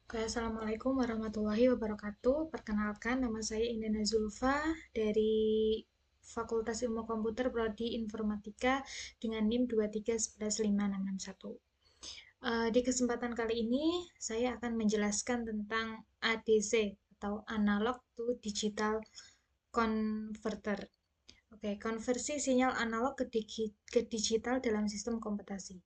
Oke, Assalamualaikum warahmatullahi wabarakatuh. Perkenalkan, nama saya Indana Zulfa dari Fakultas Ilmu Komputer Prodi Informatika dengan NIM 2311661. Di kesempatan kali ini, saya akan menjelaskan tentang ADC atau Analog to Digital Converter. Oke, konversi sinyal analog ke digital dalam sistem komputasi.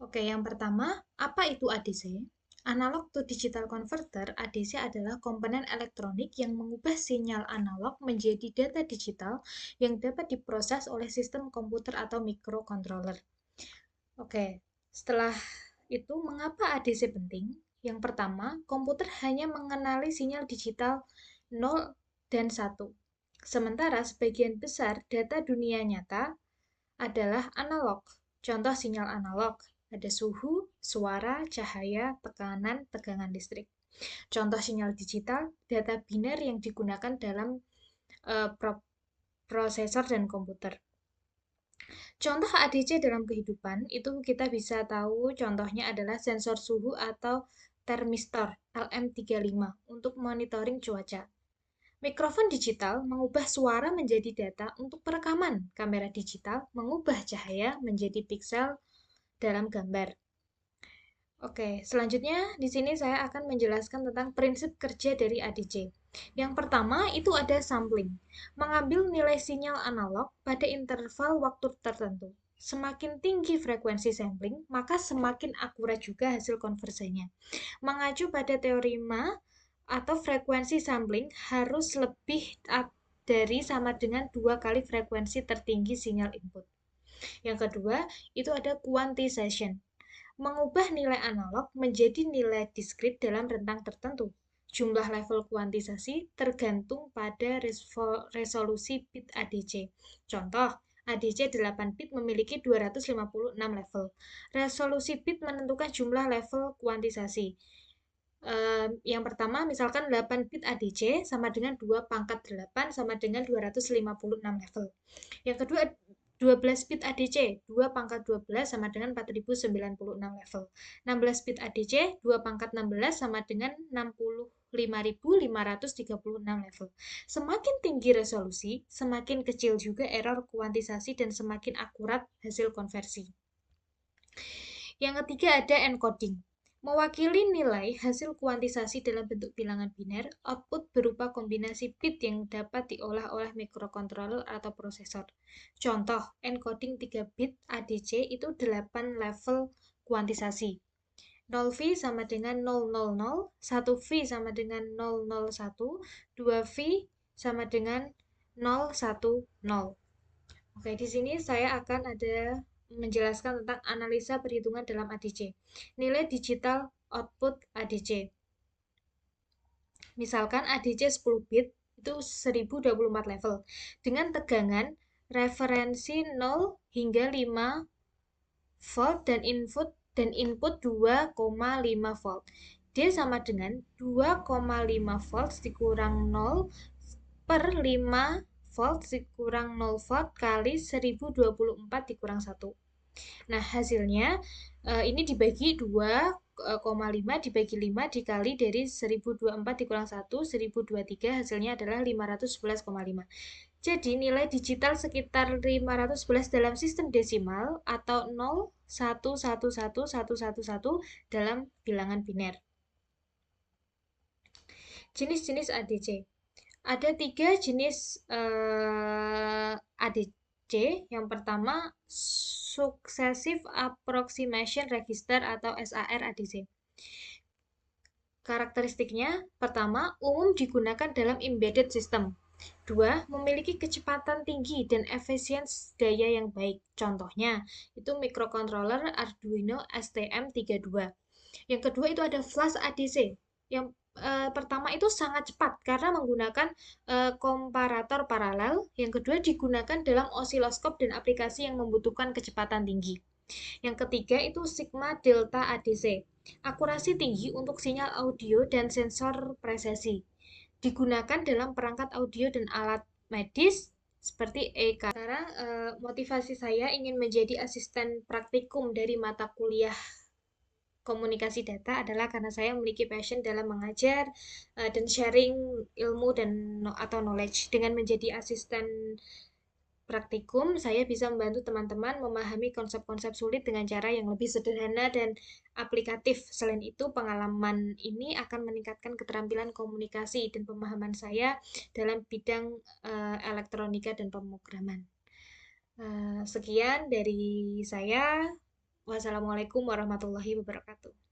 Oke, yang pertama, apa itu ADC? Analog to Digital Converter (ADC) adalah komponen elektronik yang mengubah sinyal analog menjadi data digital yang dapat diproses oleh sistem komputer atau microcontroller. Oke, setelah itu mengapa ADC penting? Yang pertama, komputer hanya mengenali sinyal digital 0 dan 1. Sementara sebagian besar data dunia nyata adalah analog. Contoh sinyal analog, ada suhu, suara, cahaya, tekanan, tegangan listrik. Contoh sinyal digital, data biner yang digunakan dalam prosesor dan komputer. Contoh ADC dalam kehidupan itu kita bisa tahu contohnya adalah sensor suhu atau termistor LM35 untuk monitoring cuaca. Mikrofon digital mengubah suara menjadi data untuk perekaman. Kamera digital mengubah cahaya menjadi piksel dalam gambar. Oke, selanjutnya di sini saya akan menjelaskan tentang prinsip kerja dari ADC. Yang pertama itu ada sampling, mengambil nilai sinyal analog pada interval waktu tertentu. Semakin tinggi frekuensi sampling, maka semakin akurat juga hasil konversinya. Mengacu pada teorema atau frekuensi sampling harus lebih dari sama dengan 2 kali frekuensi tertinggi sinyal input. Yang kedua, itu ada quantization, mengubah nilai analog menjadi nilai diskrit dalam rentang tertentu. Jumlah level kuantisasi tergantung pada resolusi bit ADC. Contoh, ADC 8 bit memiliki 256 level. Resolusi bit menentukan jumlah level kuantisasi. Yang pertama, misalkan 8 bit ADC sama dengan 2 pangkat 8 sama dengan 256 level. Yang kedua, 12 bit ADC, 2 pangkat 12 sama dengan 4096 level. 16 bit ADC, 2 pangkat 16 sama dengan 65.536 level. Semakin tinggi resolusi, semakin kecil juga error kuantisasi dan semakin akurat hasil konversi. Yang ketiga ada encoding. Mewakili nilai hasil kuantisasi dalam bentuk bilangan biner, output berupa kombinasi bit yang dapat diolah oleh microcontroller atau prosesor. Contoh, encoding 3 bit ADC itu 8 level kuantisasi. 0V sama dengan 000, 1V sama dengan 001, 2V sama dengan 010. Oke, di sini saya akan ada menjelaskan tentang analisa perhitungan dalam ADC. Nilai digital output ADC. Misalkan ADC 10 bit itu 1024 level dengan tegangan referensi 0 hingga 5 volt dan input 2,5 volt. D sama dengan 2,5 volt dikurang 0 per 5 volt dikurang 0 volt kali 1024 dikurang 1. Nah, hasilnya ini dibagi 2,5 dibagi 5 dikali dari 1024 dikurang 1, 1023 hasilnya adalah 511,5. Jadi nilai digital sekitar 511 dalam sistem desimal atau 0,1111111 dalam bilangan biner. Jenis-jenis ADC. Ada 3 jenis ADC. Yang pertama, Successive Approximation Register atau SAR ADC. Karakteristiknya, pertama, umum digunakan dalam embedded system. 2. Memiliki kecepatan tinggi dan efisiensi daya yang baik. Contohnya, itu microcontroller Arduino STM32. Yang kedua itu ada flash ADC. Yang pertama itu sangat cepat karena menggunakan komparator paralel. Yang kedua digunakan dalam osiloskop dan aplikasi yang membutuhkan kecepatan tinggi. Yang ketiga itu Sigma Delta ADC. Akurasi tinggi untuk sinyal audio dan sensor presesi. Digunakan dalam perangkat audio dan alat medis seperti EKG. Sekarang motivasi saya ingin menjadi asisten praktikum dari mata kuliah komunikasi data adalah karena saya memiliki passion dalam mengajar dan sharing ilmu dan atau knowledge. Dengan menjadi asisten praktikum, saya bisa membantu teman-teman memahami konsep-konsep sulit dengan cara yang lebih sederhana dan aplikatif. Selain itu, pengalaman ini akan meningkatkan keterampilan komunikasi dan pemahaman saya dalam bidang elektronika dan pemrograman. Sekian dari saya. Wassalamualaikum warahmatullahi wabarakatuh.